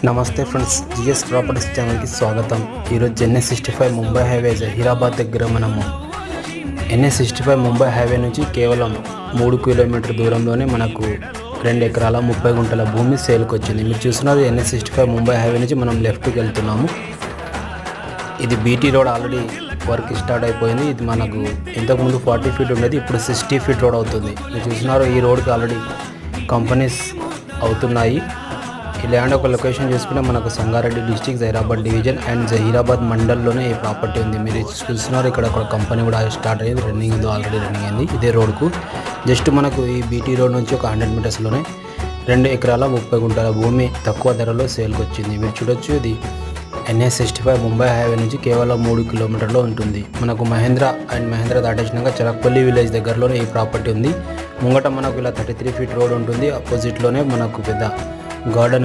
నమస్తే friends, GS properties ఛానల్కి స్వాగతం. ఈరోజు NH65 ముంబై హైవే జహీరాబాద్ దగ్గర మనము NH65 ముంబై హైవే నుంచి కేవలం 3 కిలోమీటర్ దూరంలోనే మనకు 2 ఎకరాల 30 గుంటల భూమి సేల్కి వచ్చింది. మీరు చూస్తున్నారు NH65 ముంబై హైవే నుంచి మనం లెఫ్ట్కి వెళ్తున్నాము. ఇది BT road already work start అయిపోయింది. ఇది మనకు ఇంతకుముందు 40 ఫీట్ ఉండేది, ఇప్పుడు 60 ఫీట్ రోడ్ అవుతుంది. మీరు చూస్తున్నారు ఈ రోడ్కి ఆల్రెడీ కంపెనీస్ అవుతున్నాయి. ఈ ల్యాండ్ ఒక లొకేషన్ చూసుకుంటే మనకు Sangareddy district, Zaheerabad division and Zaheerabad మండల్లోనే ఈ ప్రాపర్టీ ఉంది. మీరు చూస్తున్నారు ఇక్కడ ఒక కంపెనీ కూడా స్టార్ట్ అయ్యింది, ఆల్రెడీ రన్నింగ్ అయింది. ఇదే రోడ్కు జస్ట్ మనకు ఈ బీటీ రోడ్ నుంచి ఒక 100 మీటర్స్లోనే 2 ఎకరాల 30 గుంటల భూమి తక్కువ ధరలో సేల్కి వచ్చింది. మీరు చూడొచ్చు, ఇది NH65 ముంబై హైవే నుంచి కేవలం 3 కిలోమీటర్లో ఉంటుంది. మనకు మహేంద్ర దాటేసినాక చలక్పల్లి విలేజ్ దగ్గరలోనే ఈ ప్రాపర్టీ ఉంది. ముంగట మనకు ఇలా 33 ఫీట్ రోడ్ ఉంటుంది. ఆపోజిట్లోనే మనకు పెద్ద గార్డెన్